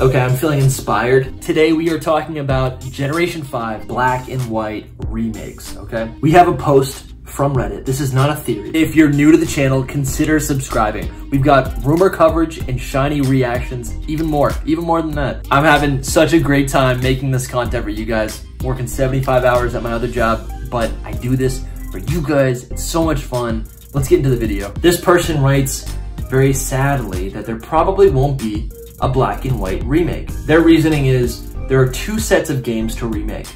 Okay, I'm feeling inspired. Today we are talking about Generation 5 Black and White remakes, okay? We have a post from Reddit. This is not a theory. If you're new to the channel, consider subscribing. We've got rumor coverage and shiny reactions, even more than that. I'm having such a great time making this content for you guys. Working 75 hours at my other job, but I do this for you guys. It's so much fun. Let's get into the video. This person writes, very sadly, that there probably won't be a black and white remake. Their reasoning is there are two sets of games to remake.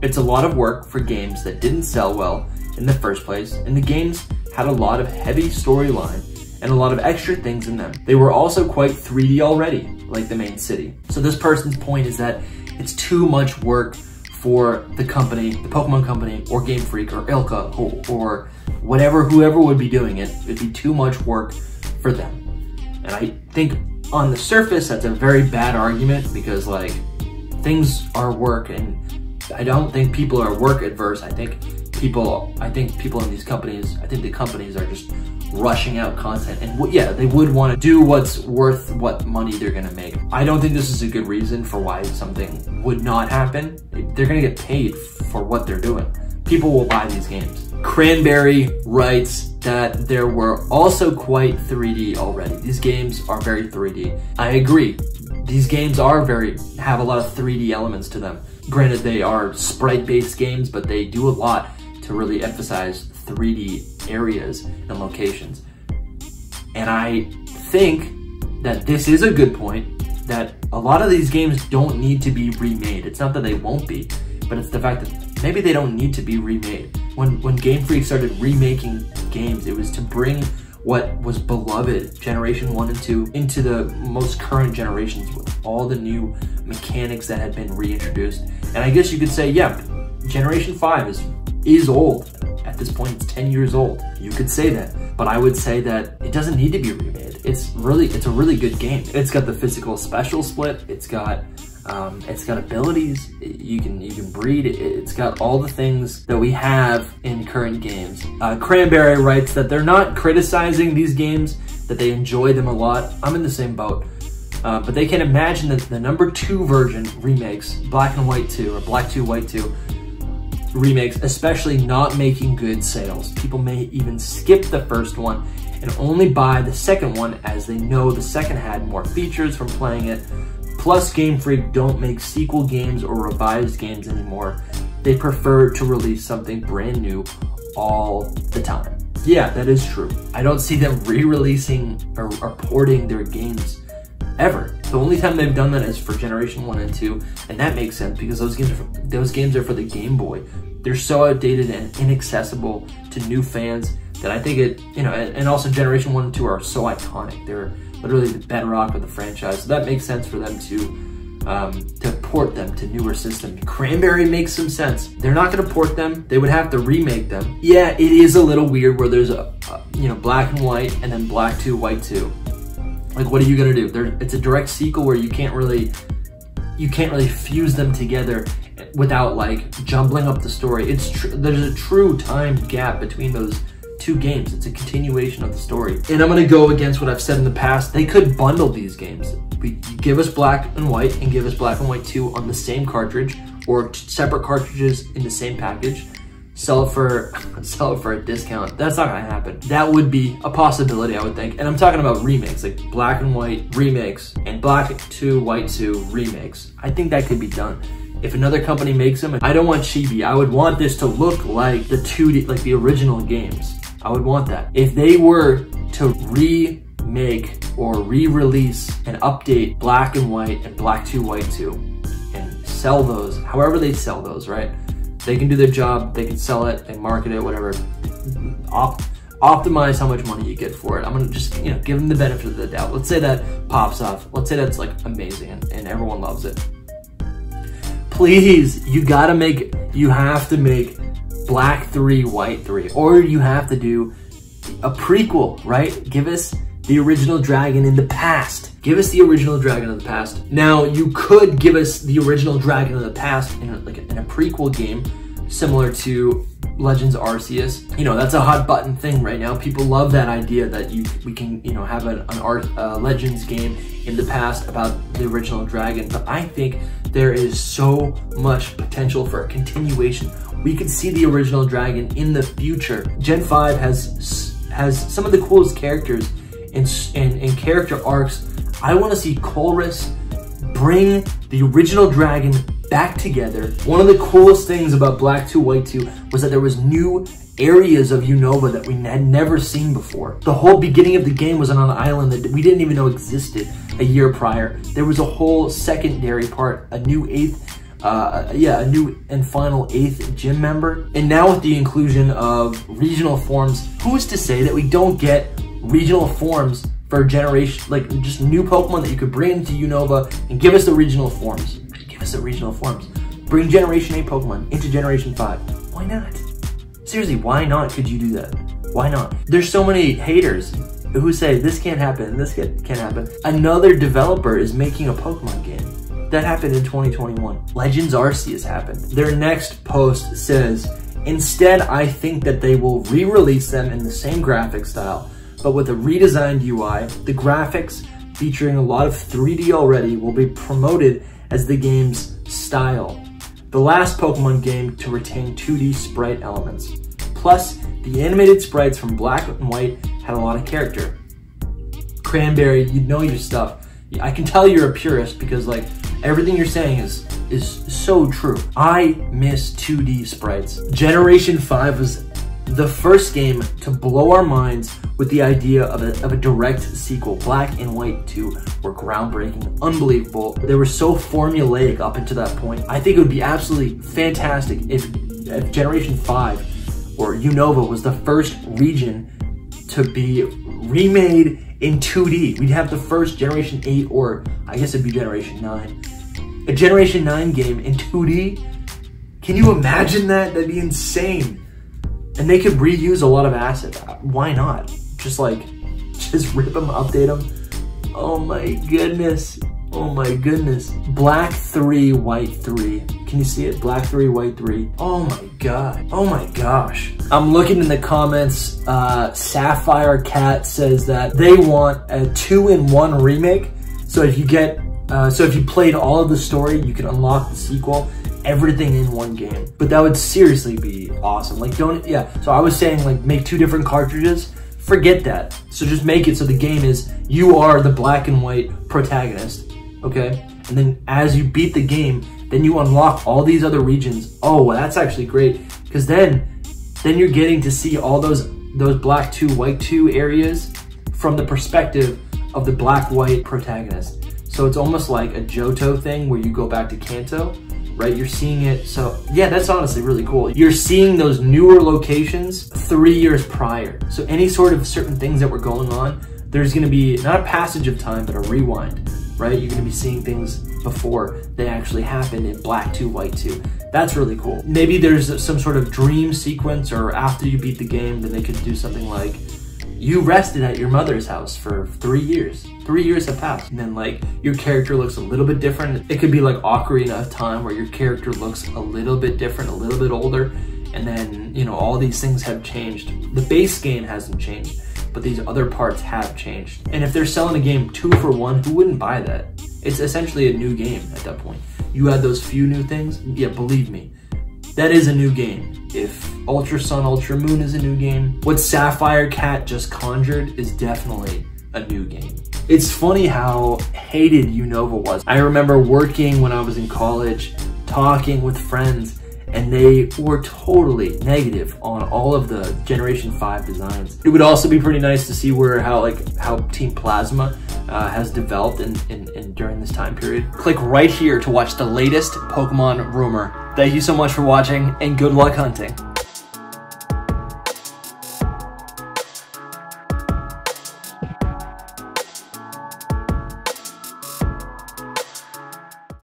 It's a lot of work for games that didn't sell well in the first place, and the games had a lot of heavy storyline and a lot of extra things in them. They were also quite 3D already, like the main city. So this person's point is that it's too much work for the company, the Pokemon company, or Game Freak, or Ilka, or whoever would be doing it. It'd be too much work for them. And I think on the surface, that's a very bad argument because like things are work, and I don't think people are work adverse. I think people in these companies, I think the companies are just rushing out content, and yeah, they would want to do what's worth what money they're gonna make. I don't think this is a good reason for why something would not happen. They're gonna get paid for what they're doing. People will buy these games. Cranberry writes that there were also quite 3D already. These games are very 3D. I agree. These games have a lot of 3D elements to them. Granted, they are sprite-based games, but they do a lot to really emphasize 3D areas and locations. And I think that this is a good point, that a lot of these games don't need to be remade. It's not that they won't be, but it's the fact that maybe they don't need to be remade. When Game Freak started remaking games, it was to bring what was beloved Generation 1 and 2 into the most current generations with all the new mechanics that had been reintroduced. And I guess you could say, yeah, Generation 5 is old. At this point, it's 10 years old. You could say that, but I would say that it doesn't need to be remade. It's a really good game. It's got the physical special split. It's got abilities. You can breed. It's got all the things that we have in current games. Cranberry writes that they're not criticizing these games, that they enjoy them a lot. I'm in the same boat. But they can imagine that the #2 version remakes, Black and White 2, or Black 2, White 2, remakes, especially not making good sales. People may even skip the first one and only buy the second one as they know the second had more features from playing it. Plus, Game Freak don't make sequel games or revised games anymore. They prefer to release something brand new all the time. Yeah, that is true. I don't see them re-releasing or porting their games ever. The only time they've done that is for Generation 1 and 2, and that makes sense because those games are for the Game Boy. They're so outdated and inaccessible to new fans that I think and also Generation 1 and 2 are so iconic. They're literally the bedrock of the franchise, so that makes sense for them to port them to newer systems. Cranberry makes some sense. They're not gonna port them, they would have to remake them. Yeah, it is a little weird where there's Black and White and then Black 2, White 2. Like, what are you gonna do? It's a direct sequel where you can't really fuse them together without like jumbling up the story. There's a true time gap between those two games. It's a continuation of the story. And I'm gonna go against what I've said in the past. They could bundle these games. Give us Black and White and give us Black and White 2 on the same cartridge or separate cartridges in the same package. Sell it for a discount. That's not gonna happen. That would be a possibility, I would think. And I'm talking about remakes, like Black and White remakes and Black 2, White 2 remakes. I think that could be done. If another company makes them, I don't want chibi. I would want this to look like the 2D, like the original games. I would want that. If they were to remake or re-release and update Black and White and Black 2, White 2 and sell those, however they sell those, right? They can do their job, they can sell it, they market it, whatever. Optimize how much money you get for it. I'm gonna just, give them the benefit of the doubt. Let's say that pops off. Let's say that's like amazing and everyone loves it. Please, you have to make Black 3, White 3, or you have to do a prequel, right? Give us the original dragon in the past. Give us the original dragon of the past. Now, you could give us the original dragon of the past in a prequel game, similar to Legends Arceus. You know, that's a hot button thing right now. People love that idea that we can, you know, have an Legends game in the past about the original dragon. But I think there is so much potential for a continuation. We could see the original dragon in the future. Gen 5 has some of the coolest characters and character arcs. I want to see Colress bring the original dragon back together. One of the coolest things about Black 2 White 2 was that there was new areas of Unova that we had never seen before. The whole beginning of the game was on an island that we didn't even know existed a year prior. There was a whole secondary part, a new a new and final 8th gym member. And now with the inclusion of regional forms, who's to say that we don't get regional forms for generation, like just new Pokemon that you could bring into Unova and give us the regional forms. Give us the regional forms. Bring Generation 8 Pokemon into Generation 5. Why not? Seriously, why not could you do that? Why not? There's so many haters who say this can't happen, this can't happen. Another developer is making a Pokemon game. That happened in 2021. Legends Arceus happened. Their next post says, instead, I think that they will re-release them in the same graphic style, but with a redesigned UI. The graphics, featuring a lot of 3D already, will be promoted as the game's style. The last Pokemon game to retain 2D sprite elements. Plus, the animated sprites from Black and White had a lot of character. Cranberry, you know your stuff. I can tell you're a purist because like everything you're saying is so true. I miss 2D sprites. Generation 5 was the first game to blow our minds with the idea of a direct sequel. Black and White 2 were groundbreaking, unbelievable. They were so formulaic up until that point. I think it would be absolutely fantastic if Generation 5 or Unova was the first region to be remade in 2D. We'd have the first Generation 8, or I guess it'd be Generation 9. A Generation 9 game in 2D? Can you imagine that? That'd be insane. And they could reuse a lot of assets. Why not? Just rip them, update them. Oh my goodness. Oh my goodness. Black 3, White 3. Can you see it? Black 3, White 3. Oh my god. Oh my gosh. I'm looking in the comments. Sapphire Cat says that they want a 2-in-1 remake. So if you played all of the story, you can unlock the sequel. Everything in one game. But that would seriously be awesome. Like so I was saying like make 2 different cartridges. Forget that. So just make it so the game is you are the Black and White protagonist, okay? And then as you beat the game, then you unlock all these other regions. Oh, well, that's actually great because then you're getting to see all those Black 2, White 2 areas from the perspective of the Black-White protagonist. So it's almost like a Johto thing where you go back to Kanto, right? You're seeing it. So yeah, that's honestly really cool. You're seeing those newer locations 3 years prior. So any sort of certain things that were going on, there's gonna be not a passage of time, but a rewind, right? You're gonna be seeing things before they actually happened in Black 2, White 2. That's really cool. Maybe there's some sort of dream sequence, or after you beat the game, then they could do something like, you rested at your mother's house for 3 years. 3 years have passed. And then like your character looks a little bit different. It could be like Ocarina of Time where your character looks a little bit different, a little bit older. And then, you know, all these things have changed. The base game hasn't changed, but these other parts have changed. And if they're selling a game 2 for 1, who wouldn't buy that? It's essentially a new game at that point. You add those few new things, yeah, believe me, that is a new game. If Ultra Sun, Ultra Moon is a new game, what Sapphire Cat just conjured is definitely a new game. It's funny how hated Unova was. I remember working when I was in college, talking with friends, and they were totally negative on all of the Generation 5 designs. It would also be pretty nice to see how Team Plasma has developed during this time period. Click right here to watch the latest Pokemon rumor. Thank you so much for watching, and good luck hunting.